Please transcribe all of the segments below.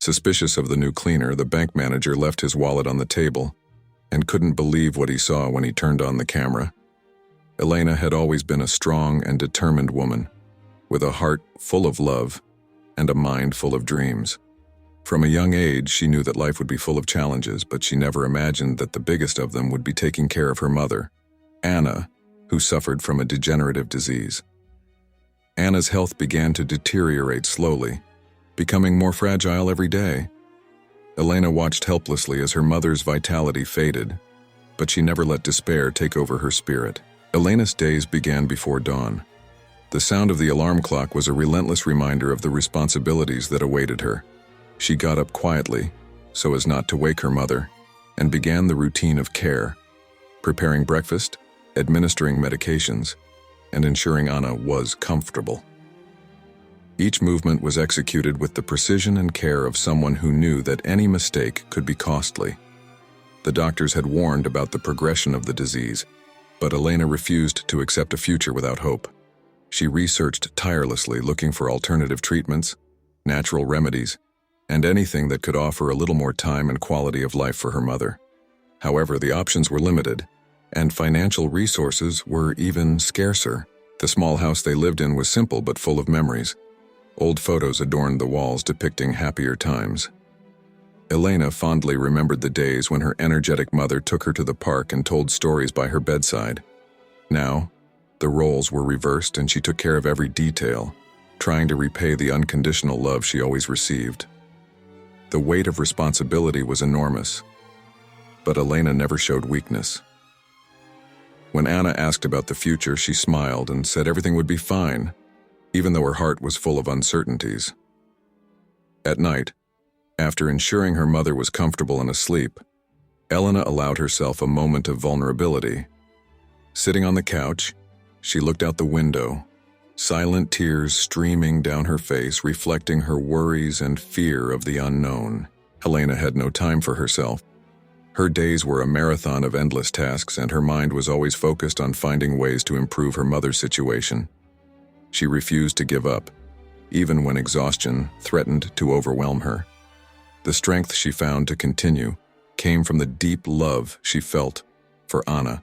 Suspicious of the new cleaner, the bank manager left his wallet on the table and couldn't believe what he saw when he turned on the camera. Elena had always been a strong and determined woman, with a heart full of love and a mind full of dreams. From a young age, she knew that life would be full of challenges, but she never imagined that the biggest of them would be taking care of her mother, Anna, who suffered from a degenerative disease. Anna's health began to deteriorate slowly, becoming more fragile every day. Elena watched helplessly as her mother's vitality faded, but she never let despair take over her spirit. Elena's days began before dawn. The sound of the alarm clock was a relentless reminder of the responsibilities that awaited her. She got up quietly, so as not to wake her mother, and began the routine of care, preparing breakfast, administering medications, and ensuring Anna was comfortable. Each movement was executed with the precision and care of someone who knew that any mistake could be costly. The doctors had warned about the progression of the disease, but Elena refused to accept a future without hope. She researched tirelessly, looking for alternative treatments, natural remedies, and anything that could offer a little more time and quality of life for her mother. However, the options were limited, and financial resources were even scarcer. The small house they lived in was simple but full of memories. Old photos adorned the walls depicting happier times. Elena fondly remembered the days when her energetic mother took her to the park and told stories by her bedside. Now, the roles were reversed and she took care of every detail, trying to repay the unconditional love she always received. The weight of responsibility was enormous, but Elena never showed weakness. When Anna asked about the future, she smiled and said everything would be fine, even though her heart was full of uncertainties. At night, after ensuring her mother was comfortable and asleep, Elena allowed herself a moment of vulnerability. Sitting on the couch, she looked out the window, silent tears streaming down her face, reflecting her worries and fear of the unknown. Elena had no time for herself. Her days were a marathon of endless tasks, and her mind was always focused on finding ways to improve her mother's situation. She refused to give up, even when exhaustion threatened to overwhelm her. The strength she found to continue came from the deep love she felt for Anna,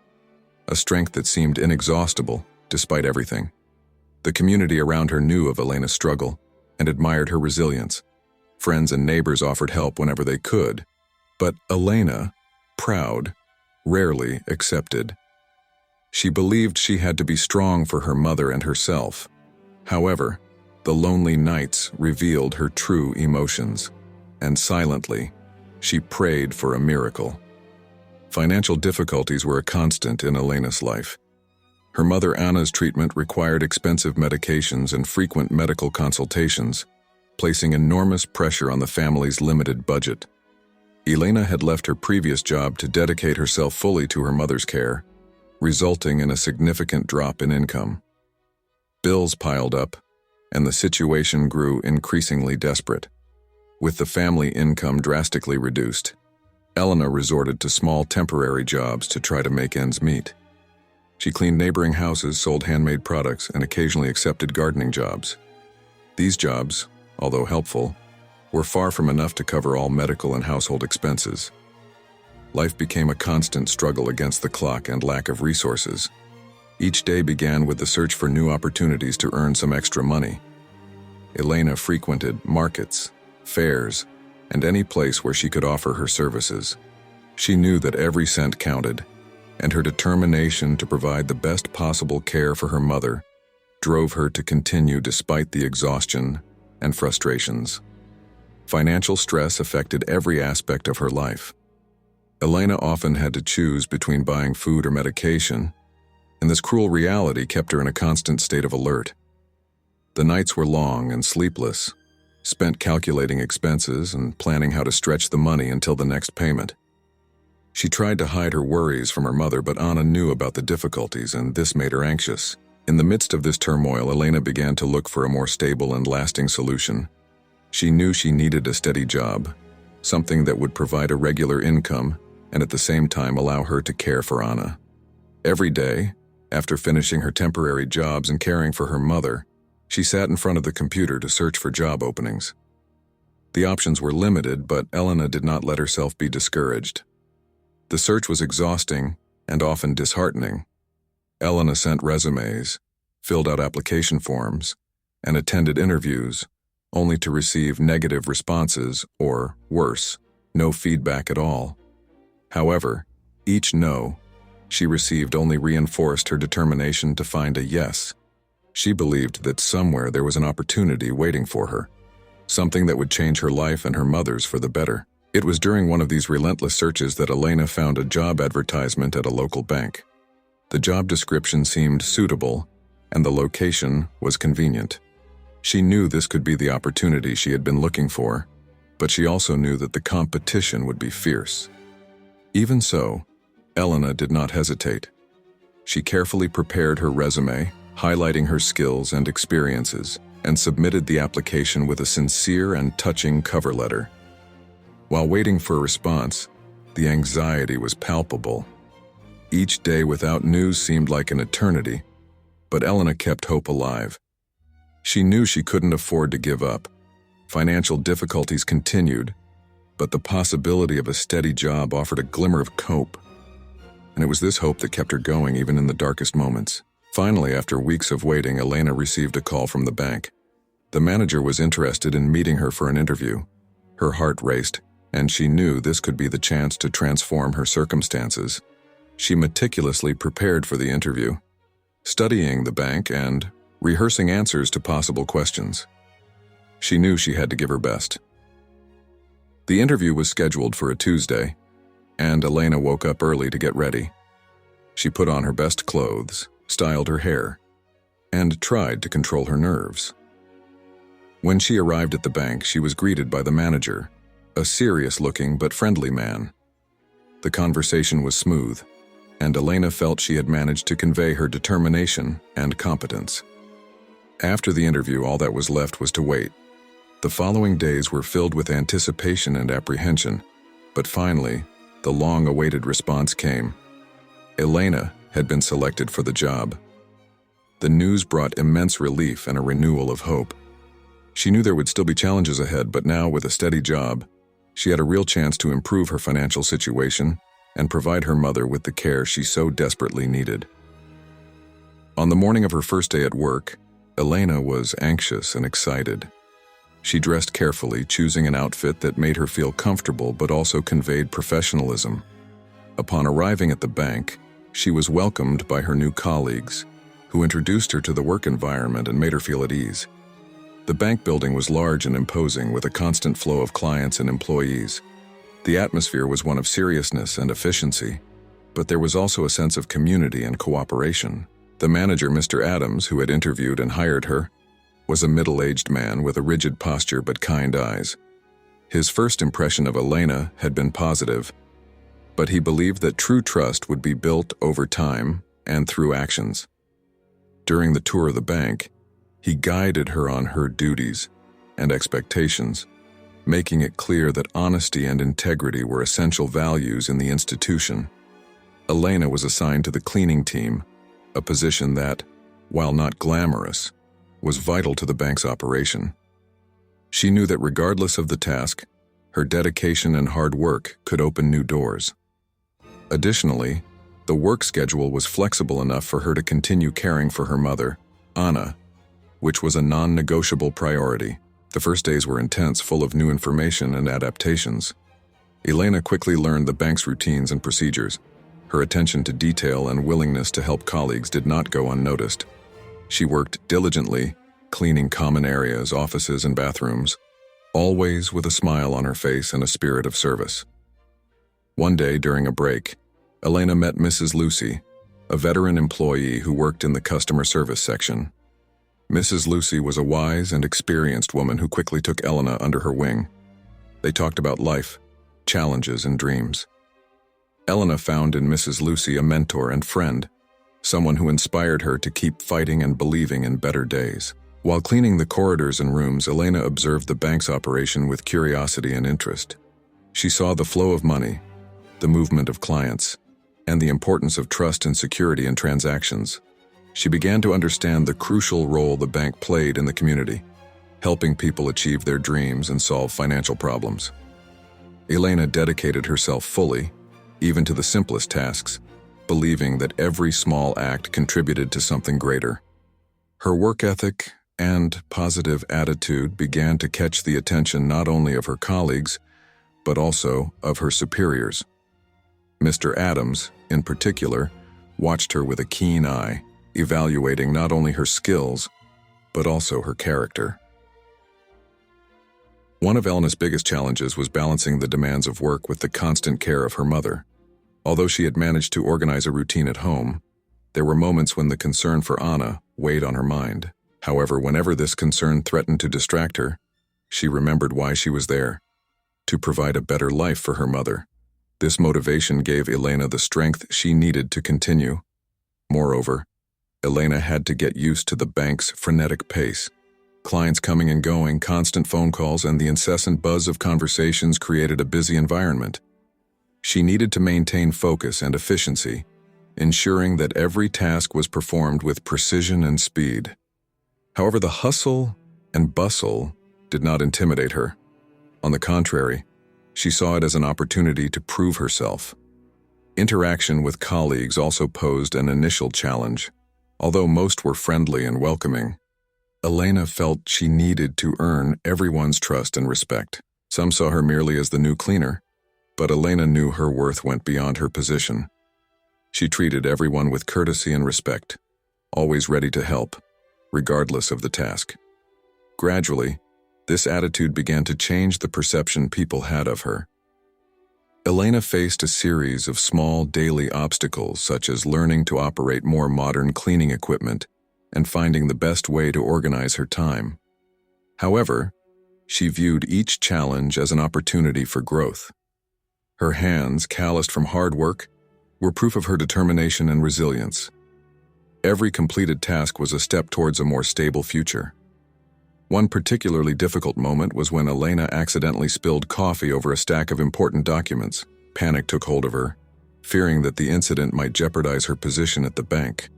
a strength that seemed inexhaustible despite everything. The community around her knew of Elena's struggle and admired her resilience. Friends and neighbors offered help whenever they could, but Elena, proud, rarely accepted. She believed she had to be strong for her mother and herself. However, the lonely nights revealed her true emotions, and silently, she prayed for a miracle. Financial difficulties were a constant in Elena's life. Her mother Anna's treatment required expensive medications and frequent medical consultations, placing enormous pressure on the family's limited budget. Elena had left her previous job to dedicate herself fully to her mother's care, resulting in a significant drop in income. Bills piled up, and the situation grew increasingly desperate. With the family income drastically reduced, Elena resorted to small temporary jobs to try to make ends meet. She cleaned neighboring houses, sold handmade products, and occasionally accepted gardening jobs. These jobs, although helpful, were far from enough to cover all medical and household expenses. Life became a constant struggle against the clock and lack of resources. Each day began with the search for new opportunities to earn some extra money. Elena frequented markets, fairs, and any place where she could offer her services. She knew that every cent counted, and her determination to provide the best possible care for her mother drove her to continue despite the exhaustion and frustrations. Financial stress affected every aspect of her life. Elena often had to choose between buying food or medication, and this cruel reality kept her in a constant state of alert. The nights were long and sleepless, spent calculating expenses and planning how to stretch the money until the next payment. She tried to hide her worries from her mother, but Anna knew about the difficulties, and this made her anxious. In the midst of this turmoil, Elena began to look for a more stable and lasting solution. She knew she needed a steady job, something that would provide a regular income and at the same time allow her to care for Anna. Every day, after finishing her temporary jobs and caring for her mother, she sat in front of the computer to search for job openings. The options were limited, but Elena did not let herself be discouraged. The search was exhausting and often disheartening. Elena sent resumes, filled out application forms, and attended interviews, only to receive negative responses or, worse, no feedback at all. However, each no she received only reinforced her determination to find a yes. She believed that somewhere there was an opportunity waiting for her, something that would change her life and her mother's for the better. It was during one of these relentless searches that Elena found a job advertisement at a local bank. The job description seemed suitable, and the location was convenient. She knew this could be the opportunity she had been looking for, but she also knew that the competition would be fierce. Even so, Elena did not hesitate. She carefully prepared her resume, highlighting her skills and experiences, and submitted the application with a sincere and touching cover letter. While waiting for a response, the anxiety was palpable. Each day without news seemed like an eternity, but Elena kept hope alive. She knew she couldn't afford to give up. Financial difficulties continued, but the possibility of a steady job offered a glimmer of hope. And it was this hope that kept her going even in the darkest moments. Finally, after weeks of waiting, Elena received a call from the bank. The manager was interested in meeting her for an interview. Her heart raced, and she knew this could be the chance to transform her circumstances. She meticulously prepared for the interview, studying the bank and rehearsing answers to possible questions. She knew she had to give her best. The interview was scheduled for a Tuesday, and Elena woke up early to get ready. She put on her best clothes, styled her hair, and tried to control her nerves. When she arrived at the bank, she was greeted by the manager, a serious-looking but friendly man. The conversation was smooth, and Elena felt she had managed to convey her determination and competence. After the interview, all that was left was to wait. The following days were filled with anticipation and apprehension, but finally, the long-awaited response came. Elena had been selected for the job. The news brought immense relief and a renewal of hope. She knew there would still be challenges ahead, but now, with a steady job, she had a real chance to improve her financial situation and provide her mother with the care she so desperately needed. On the morning of her first day at work, Elena was anxious and excited. She dressed carefully, choosing an outfit that made her feel comfortable but also conveyed professionalism. Upon arriving at the bank, she was welcomed by her new colleagues, who introduced her to the work environment and made her feel at ease. The bank building was large and imposing, with a constant flow of clients and employees. The atmosphere was one of seriousness and efficiency, but there was also a sense of community and cooperation. The manager, Mr. Adams, who had interviewed and hired her, was a middle-aged man with a rigid posture but kind eyes. His first impression of Elena had been positive, but he believed that true trust would be built over time and through actions. During the tour of the bank, he guided her on her duties and expectations, making it clear that honesty and integrity were essential values in the institution. Elena was assigned to the cleaning team, a position that, while not glamorous, was vital to the bank's operation. She knew that regardless of the task, her dedication and hard work could open new doors. Additionally, the work schedule was flexible enough for her to continue caring for her mother, Anna, which was a non-negotiable priority. The first days were intense, full of new information and adaptations. Elena quickly learned the bank's routines and procedures. Her attention to detail and willingness to help colleagues did not go unnoticed. She worked diligently, cleaning common areas, offices, and bathrooms, always with a smile on her face and a spirit of service. One day during a break, Elena met Mrs. Lucy, a veteran employee who worked in the customer service section. Mrs. Lucy was a wise and experienced woman who quickly took Elena under her wing. They talked about life, challenges, and dreams. Elena found in Mrs. Lucy a mentor and friend, someone who inspired her to keep fighting and believing in better days. While cleaning the corridors and rooms, Elena observed the bank's operation with curiosity and interest. She saw the flow of money, the movement of clients, and the importance of trust and security in transactions. She began to understand the crucial role the bank played in the community. helping people achieve their dreams and solve financial problems. Elena dedicated herself fully, even to the simplest tasks, believing that every small act contributed to something greater. Her work ethic and positive attitude began to catch the attention not only of her colleagues, but also of her superiors. Mr. Adams, in particular, watched her with a keen eye, evaluating not only her skills, but also her character. One of Elena's biggest challenges was balancing the demands of work with the constant care of her mother. Although she had managed to organize a routine at home, there were moments when the concern for Anna weighed on her mind. However, whenever this concern threatened to distract her, she remembered why she was there: to provide a better life for her mother. This motivation gave Elena the strength she needed to continue. Moreover, Elena had to get used to the bank's frenetic pace. Clients coming and going, constant phone calls, and the incessant buzz of conversations created a busy environment. She needed to maintain focus and efficiency, ensuring that every task was performed with precision and speed. However, the hustle and bustle did not intimidate her. On the contrary, she saw it as an opportunity to prove herself. Interaction with colleagues also posed an initial challenge. Although most were friendly and welcoming, Elena felt she needed to earn everyone's trust and respect. Some saw her merely as the new cleaner, but Elena knew her worth went beyond her position. She treated everyone with courtesy and respect, always ready to help, regardless of the task. Gradually, this attitude began to change the perception people had of her. Elena faced a series of small daily obstacles, such as learning to operate more modern cleaning equipment and finding the best way to organize her time. However, she viewed each challenge as an opportunity for growth. Her hands, calloused from hard work, were proof of her determination and resilience. Every completed task was a step towards a more stable future. One particularly difficult moment was when Elena accidentally spilled coffee over a stack of important documents. Panic took hold of her, fearing that the incident might jeopardize her position at the bank.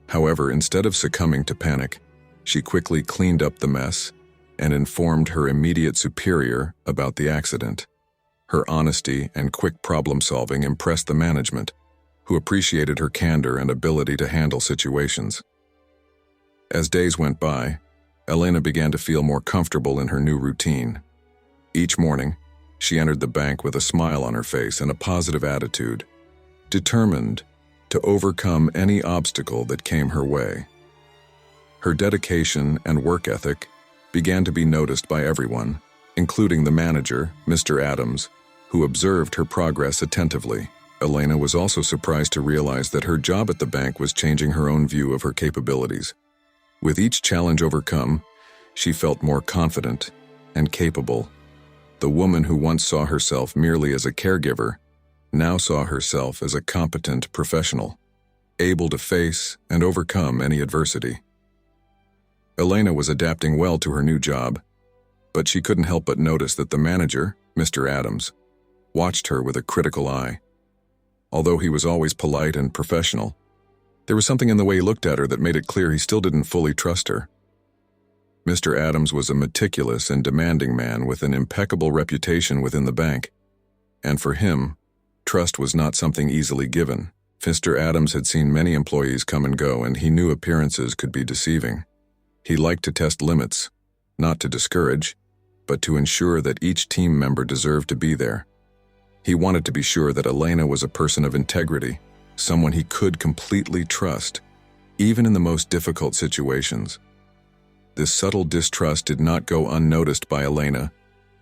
However, instead of succumbing to panic, she quickly cleaned up the mess and informed her immediate superior about the accident. Her honesty and quick problem-solving impressed the management, who appreciated her candor and ability to handle situations. As days went by, Elena began to feel more comfortable in her new routine. Each morning, she entered the bank with a smile on her face and a positive attitude, determined to overcome any obstacle that came her way. Her dedication and work ethic began to be noticed by everyone, including the manager, Mr. Adams, who observed her progress attentively. Elena was also surprised to realize that her job at the bank was changing her own view of her capabilities. With each challenge overcome, she felt more confident and capable. The woman who once saw herself merely as a caregiver now saw herself as a competent professional, able to face and overcome any adversity. Elena was adapting well to her new job, but she couldn't help but notice that the manager, Mr. Adams, watched her with a critical eye. Although he was always polite and professional, there was something in the way he looked at her that made it clear he still didn't fully trust her. Mr. Adams was a meticulous and demanding man with an impeccable reputation within the bank, and for him, trust was not something easily given. Mr. Adams had seen many employees come and go, and he knew appearances could be deceiving. He liked to test limits, not to discourage, but to ensure that each team member deserved to be there. He wanted to be sure that Elena was a person of integrity, someone he could completely trust, even in the most difficult situations. This subtle distrust did not go unnoticed by Elena,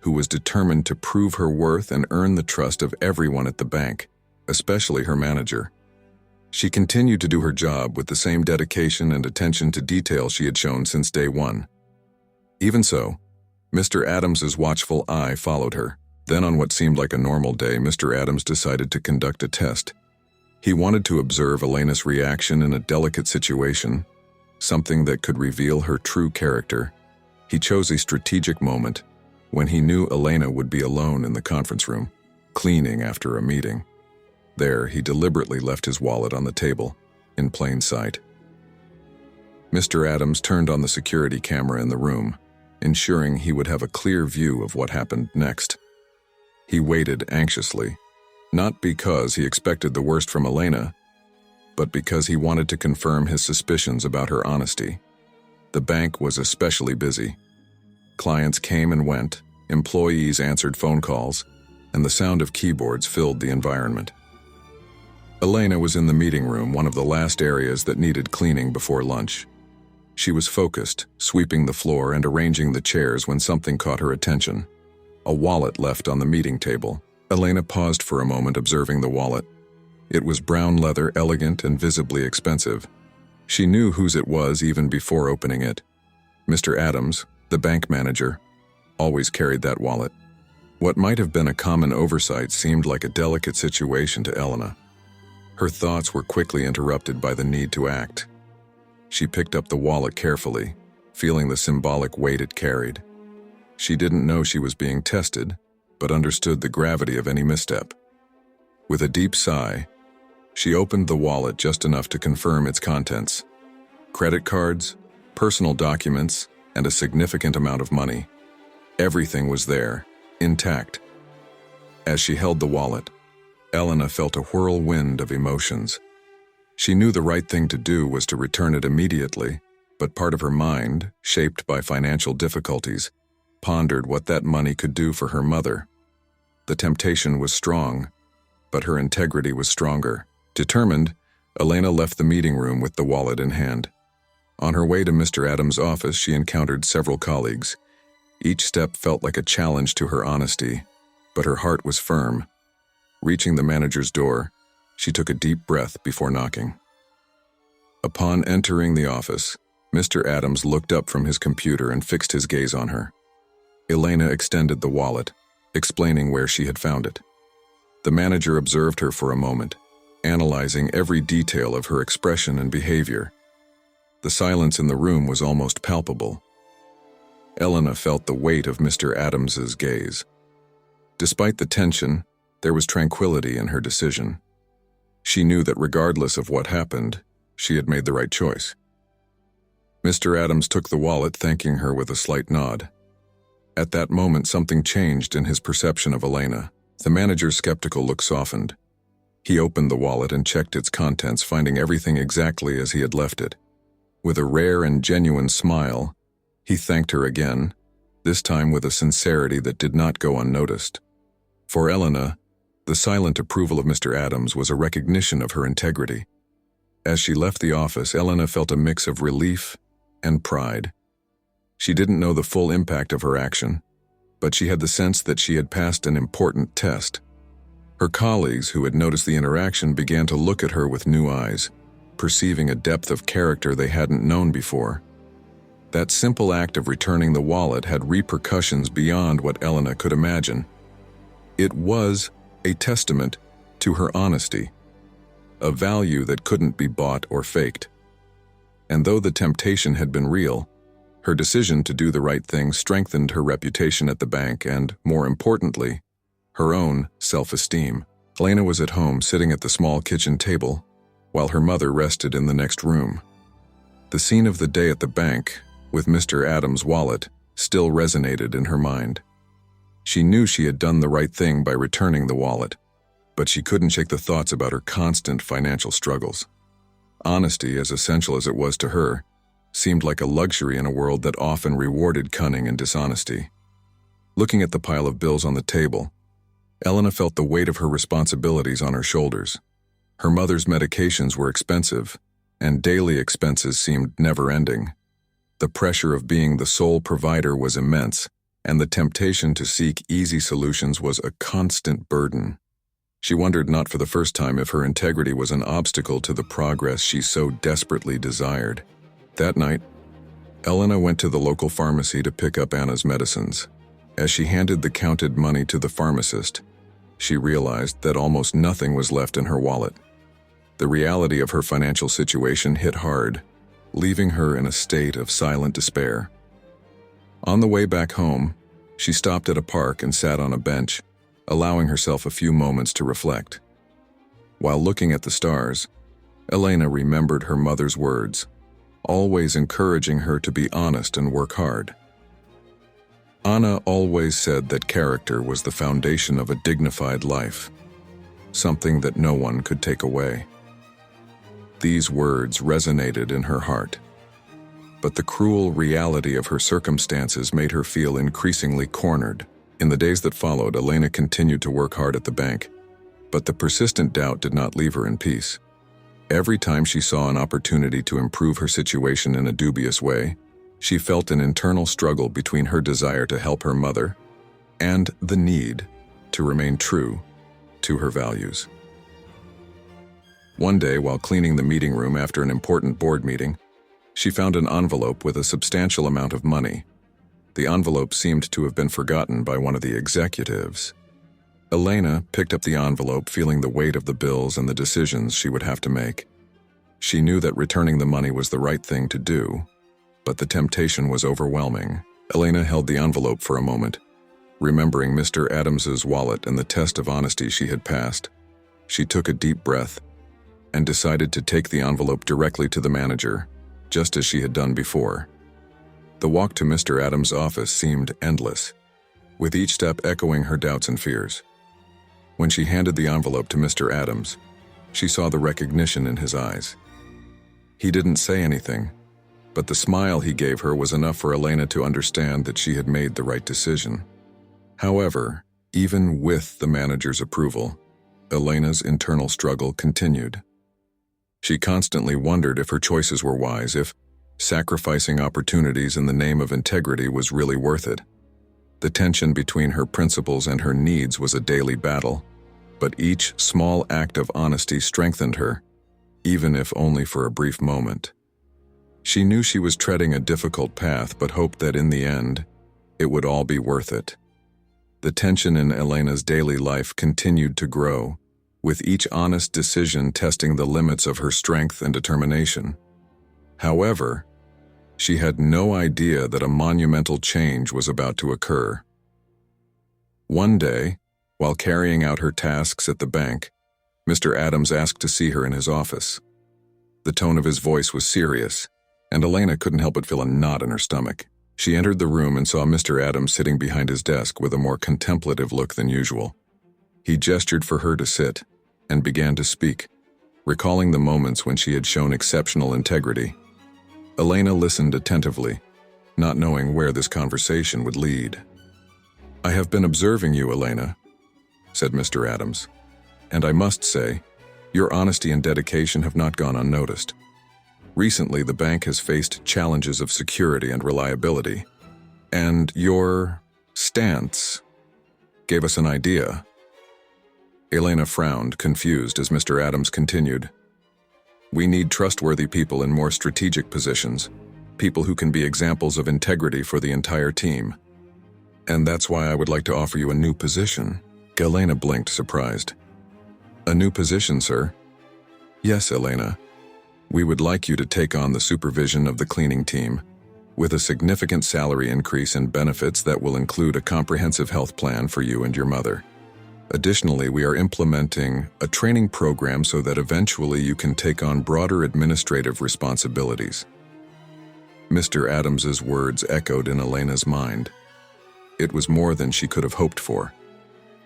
who was determined to prove her worth and earn the trust of everyone at the bank, especially her manager. She continued to do her job with the same dedication and attention to detail she had shown since day one. Even so, Mr. Adams's watchful eye followed her. Then, on what seemed like a normal day, Mr. Adams decided to conduct a test. He wanted to observe Elena's reaction in a delicate situation, something that could reveal her true character. He chose a strategic moment when he knew Elena would be alone in the conference room, cleaning after a meeting. There, he deliberately left his wallet on the table, in plain sight. Mr. Adams turned on the security camera in the room, ensuring he would have a clear view of what happened next. He waited anxiously, not because he expected the worst from Elena, but because he wanted to confirm his suspicions about her honesty. The bank was especially busy. Clients came and went, employees answered phone calls, and the sound of keyboards filled the environment. Elena was in the meeting room, one of the last areas that needed cleaning before lunch. She was focused, sweeping the floor and arranging the chairs when something caught her attention. A wallet left on the meeting table. Elena paused for a moment, observing the wallet. It was brown leather, elegant and visibly expensive. She knew whose it was even before opening it. Mr. Adams, the bank manager, always carried that wallet. What might have been a common oversight seemed like a delicate situation to Elena. Her thoughts were quickly interrupted by the need to act. She picked up the wallet carefully, feeling the symbolic weight it carried. She didn't know she was being tested, but understood the gravity of any misstep. With a deep sigh, she opened the wallet just enough to confirm its contents. Credit cards, personal documents, and a significant amount of money. Everything was there, intact. As she held the wallet, Elena felt a whirlwind of emotions. She knew the right thing to do was to return it immediately, but part of her mind, shaped by financial difficulties, pondered what that money could do for her mother. The temptation was strong, but her integrity was stronger. Determined, Elena left the meeting room with the wallet in hand. On her way to Mr. Adams' office, she encountered several colleagues. Each step felt like a challenge to her honesty, but her heart was firm. Reaching the manager's door, she took a deep breath before knocking. Upon entering the office, Mr. Adams looked up from his computer and fixed his gaze on her. Elena extended the wallet, explaining where she had found it. The manager observed her for a moment, analyzing every detail of her expression and behavior. The silence in the room was almost palpable. Elena felt the weight of Mr. Adams's gaze. Despite the tension, there was tranquility in her decision. She knew that regardless of what happened, she had made the right choice. Mr. Adams took the wallet, thanking her with a slight nod. At that moment, something changed in his perception of Elena. The manager's skeptical look softened. He opened the wallet and checked its contents, finding everything exactly as he had left it. With a rare and genuine smile, he thanked her again, this time with a sincerity that did not go unnoticed. For Elena, the silent approval of Mr. Adams was a recognition of her integrity. As she left the office, Elena felt a mix of relief and pride. She didn't know the full impact of her action, but she had the sense that she had passed an important test. Her colleagues, who had noticed the interaction, began to look at her with new eyes, perceiving a depth of character they hadn't known before. That simple act of returning the wallet had repercussions beyond what Elena could imagine. It was a testament to her honesty, a value that couldn't be bought or faked. And though the temptation had been real, her decision to do the right thing strengthened her reputation at the bank and, more importantly, her own self-esteem. Elena was at home, sitting at the small kitchen table, while her mother rested in the next room. The scene of the day at the bank, with Mr. Adams' wallet, still resonated in her mind. She knew she had done the right thing by returning the wallet, but she couldn't shake the thoughts about her constant financial struggles. Honesty, as essential as it was to her, seemed like a luxury in a world that often rewarded cunning and dishonesty. Looking at the pile of bills on the table, Elena felt the weight of her responsibilities on her shoulders. Her mother's medications were expensive, and daily expenses seemed never-ending. The pressure of being the sole provider was immense, and the temptation to seek easy solutions was a constant burden. She wondered not for the first time if her integrity was an obstacle to the progress she so desperately desired. That night, Elena went to the local pharmacy to pick up Anna's medicines. As she handed the counted money to the pharmacist, she realized that almost nothing was left in her wallet. The reality of her financial situation hit hard, leaving her in a state of silent despair. On the way back home, she stopped at a park and sat on a bench, allowing herself a few moments to reflect. While looking at the stars, Elena remembered her mother's words, always encouraging her to be honest and work hard. Anna always said that character was the foundation of a dignified life, something that no one could take away. These words resonated in her heart, but the cruel reality of her circumstances made her feel increasingly cornered. In the days that followed, Elena continued to work hard at the bank, but the persistent doubt did not leave her in peace. Every time she saw an opportunity to improve her situation in a dubious way, she felt an internal struggle between her desire to help her mother and the need to remain true to her values. One day, while cleaning the meeting room after an important board meeting, she found an envelope with a substantial amount of money. The envelope seemed to have been forgotten by one of the executives. Elena picked up the envelope, feeling the weight of the bills and the decisions she would have to make. She knew that returning the money was the right thing to do, but the temptation was overwhelming. Elena held the envelope for a moment, remembering Mr. Adams's wallet and the test of honesty she had passed. She took a deep breath and decided to take the envelope directly to the manager, just as she had done before. The walk to Mr. Adams' office seemed endless, with each step echoing her doubts and fears. When she handed the envelope to Mr. Adams, she saw the recognition in his eyes. He didn't say anything, but the smile he gave her was enough for Elena to understand that she had made the right decision. However, even with the manager's approval, Elena's internal struggle continued. She constantly wondered if her choices were wise, if sacrificing opportunities in the name of integrity was really worth it. The tension between her principles and her needs was a daily battle, but each small act of honesty strengthened her, even if only for a brief moment. She knew she was treading a difficult path, but hoped that in the end, it would all be worth it. The tension in Elena's daily life continued to grow, with each honest decision testing the limits of her strength and determination. However, she had no idea that a monumental change was about to occur. One day, while carrying out her tasks at the bank, Mr. Adams asked to see her in his office. The tone of his voice was serious, and Elena couldn't help but feel a knot in her stomach. She entered the room and saw Mr. Adams sitting behind his desk with a more contemplative look than usual. He gestured for her to sit and began to speak, recalling the moments when she had shown exceptional integrity. Elena listened attentively, not knowing where this conversation would lead. "I have been observing you, Elena," said Mr. Adams, "and I must say, your honesty and dedication have not gone unnoticed. Recently, the bank has faced challenges of security and reliability, and your stance gave us an idea." Elena frowned, confused, as Mr. Adams continued. "We need trustworthy people in more strategic positions, people who can be examples of integrity for the entire team. And that's why I would like to offer you a new position." Elena blinked, surprised. "A new position, sir?" "Yes, Elena. We would like you to take on the supervision of the cleaning team, with a significant salary increase and benefits that will include a comprehensive health plan for you and your mother. Additionally, we are implementing a training program so that eventually you can take on broader administrative responsibilities." Mr. Adams's words echoed in Elena's mind. It was more than she could have hoped for.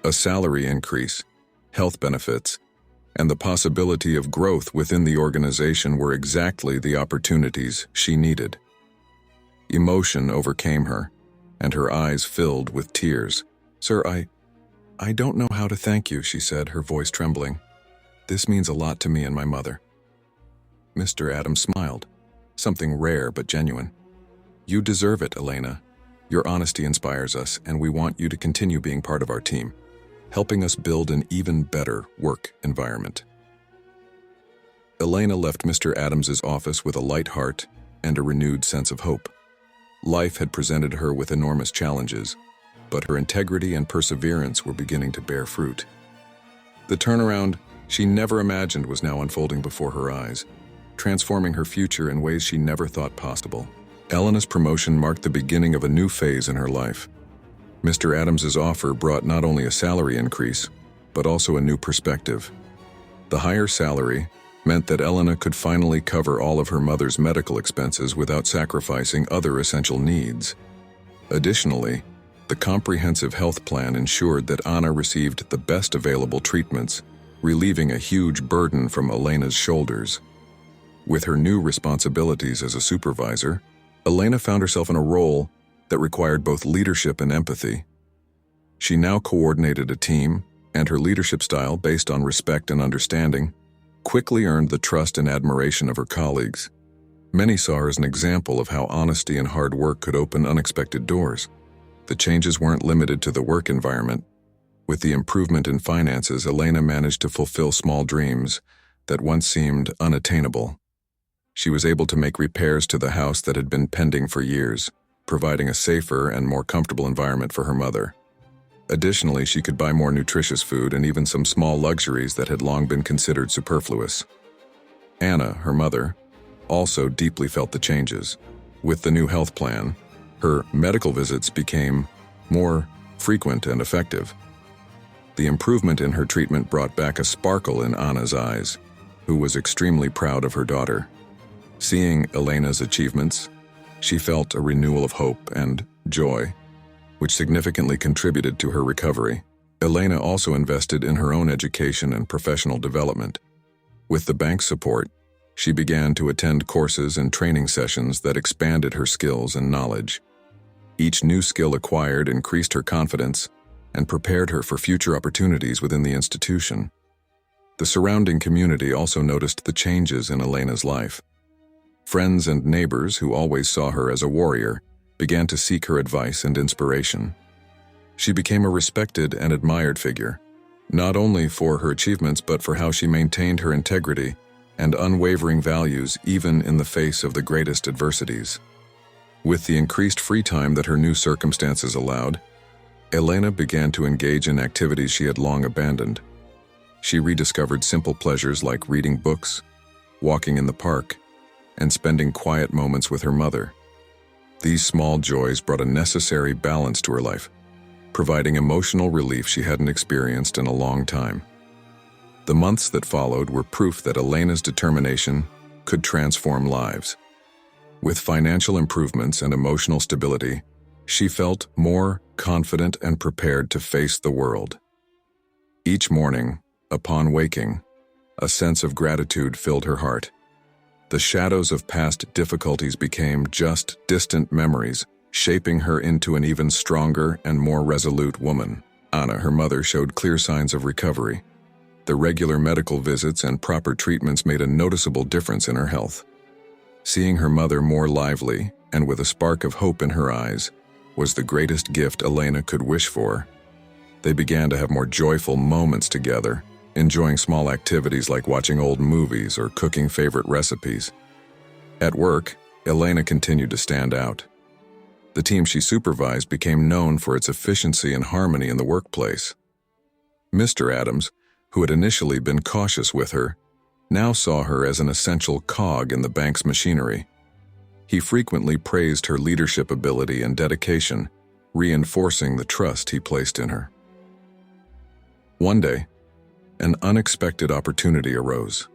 A salary increase, health benefits, and the possibility of growth within the organization were exactly the opportunities she needed. Emotion overcame her, and her eyes filled with tears. "Sir, I don't know how to thank you," she said, her voice trembling. "This means a lot to me and my mother." Mr. Adams smiled, something rare but genuine. "You deserve it, Elena. Your honesty inspires us, and we want you to continue being part of our team, helping us build an even better work environment." Elena left Mr. Adams's office with a light heart and a renewed sense of hope. Life had presented her with enormous challenges, but her integrity and perseverance were beginning to bear fruit. The turnaround she never imagined was now unfolding before her eyes, transforming her future in ways she never thought possible. Elena's promotion marked the beginning of a new phase in her life. Mr. Adams's offer brought not only a salary increase, but also a new perspective. The higher salary meant that Elena could finally cover all of her mother's medical expenses without sacrificing other essential needs. Additionally, The comprehensive health plan ensured that Anna received the best available treatments, relieving a huge burden from Elena's shoulders. With her new responsibilities as a supervisor, Elena found herself in a role that required both leadership and empathy. She now coordinated a team, and her leadership style, based on respect and understanding, quickly earned the trust and admiration of her colleagues. Many saw her as an example of how honesty and hard work could open unexpected doors. The changes weren't limited to the work environment. With the improvement in finances, Elena managed to fulfill small dreams that once seemed unattainable. She was able to make repairs to the house that had been pending for years, providing a safer and more comfortable environment for her mother. Additionally, she could buy more nutritious food and even some small luxuries that had long been considered superfluous. Anna, her mother, also deeply felt the changes. With the new health plan, her medical visits became more frequent and effective. The improvement in her treatment brought back a sparkle in Anna's eyes, who was extremely proud of her daughter. Seeing Elena's achievements, she felt a renewal of hope and joy, which significantly contributed to her recovery. Elena also invested in her own education and professional development. With the bank's support, she began to attend courses and training sessions that expanded her skills and knowledge. Each new skill acquired increased her confidence and prepared her for future opportunities within the institution. The surrounding community also noticed the changes in Elena's life. Friends and neighbors who always saw her as a warrior began to seek her advice and inspiration. She became a respected and admired figure, not only for her achievements but for how she maintained her integrity and unwavering values even in the face of the greatest adversities. With the increased free time that her new circumstances allowed, Elena began to engage in activities she had long abandoned. She rediscovered simple pleasures like reading books, walking in the park, and spending quiet moments with her mother. These small joys brought a necessary balance to her life, providing emotional relief she hadn't experienced in a long time. The months that followed were proof that Elena's determination could transform lives. With financial improvements and emotional stability, she felt more confident and prepared to face the world. Each morning, upon waking, a sense of gratitude filled her heart. The shadows of past difficulties became just distant memories, shaping her into an even stronger and more resolute woman. Anna, her mother, showed clear signs of recovery. The regular medical visits and proper treatments made a noticeable difference in her health. Seeing her mother more lively and with a spark of hope in her eyes was the greatest gift Elena could wish for. They began to have more joyful moments together, enjoying small activities like watching old movies or cooking favorite recipes. At work, Elena continued to stand out. The team she supervised became known for its efficiency and harmony in the workplace. Mr. Adams, who had initially been cautious with her, now saw her as an essential cog in the bank's machinery. He frequently praised her leadership ability and dedication, reinforcing the trust he placed in her. One day, an unexpected opportunity arose.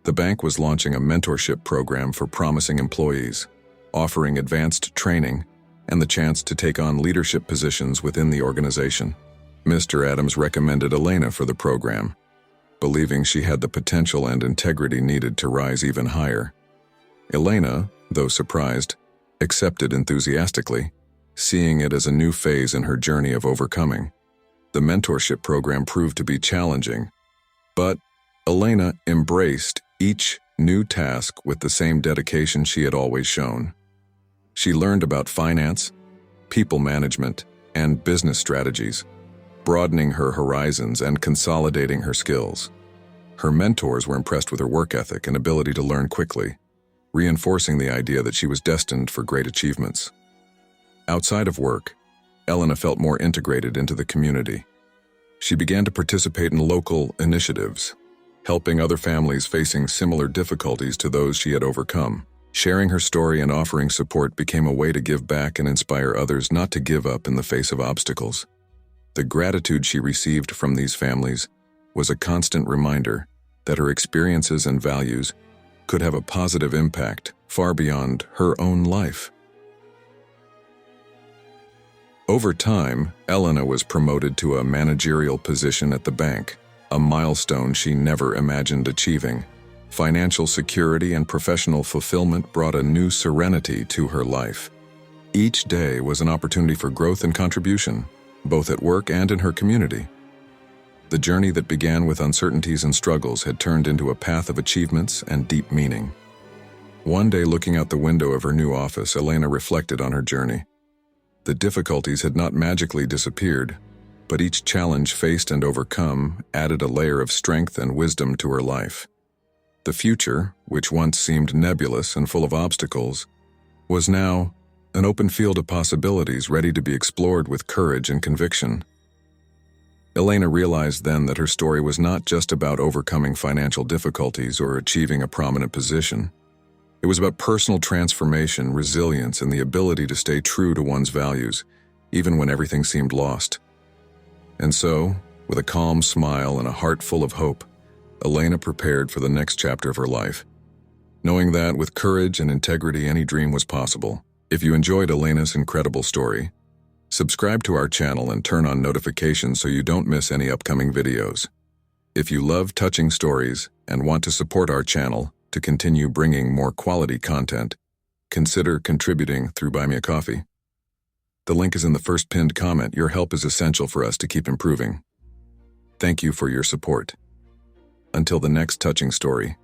The bank was launching a mentorship program for promising employees, offering advanced training and the chance to take on leadership positions within the organization. Mr. Adams recommended Elena for the program, believing she had the potential and integrity needed to rise even higher. Elena, though surprised, accepted enthusiastically, seeing it as a new phase in her journey of overcoming. The mentorship program proved to be challenging, but Elena embraced each new task with the same dedication she had always shown. She learned about finance, people management, and business strategies, broadening her horizons and consolidating her skills. Her mentors were impressed with her work ethic and ability to learn quickly, reinforcing the idea that she was destined for great achievements. Outside of work, Elena felt more integrated into the community. She began to participate in local initiatives, helping other families facing similar difficulties to those she had overcome. Sharing her story and offering support became a way to give back and inspire others not to give up in the face of obstacles. The gratitude she received from these families was a constant reminder that her experiences and values could have a positive impact far beyond her own life. Over time, Elena was promoted to a managerial position at the bank, a milestone she never imagined achieving. Financial security and professional fulfillment brought a new serenity to her life. Each day was an opportunity for growth and contribution, both at work and in her community. The journey that began with uncertainties and struggles had turned into a path of achievements and deep meaning. One day, looking out the window of her new office, Elena reflected on her journey. The difficulties had not magically disappeared, but each challenge faced and overcome added a layer of strength and wisdom to her life. The future, which once seemed nebulous and full of obstacles, was now an open field of possibilities ready to be explored with courage and conviction. Elena realized then that her story was not just about overcoming financial difficulties or achieving a prominent position. It was about personal transformation, resilience, and the ability to stay true to one's values, even when everything seemed lost. And so, with a calm smile and a heart full of hope, Elena prepared for the next chapter of her life, knowing that with courage and integrity any dream was possible. If you enjoyed Elena's incredible story, subscribe to our channel and turn on notifications so you don't miss any upcoming videos. If you love touching stories and want to support our channel to continue bringing more quality content, consider contributing through Buy Me a Coffee. The link is in the first pinned comment. Your help is essential for us to keep improving. Thank you for your support. Until the next touching story.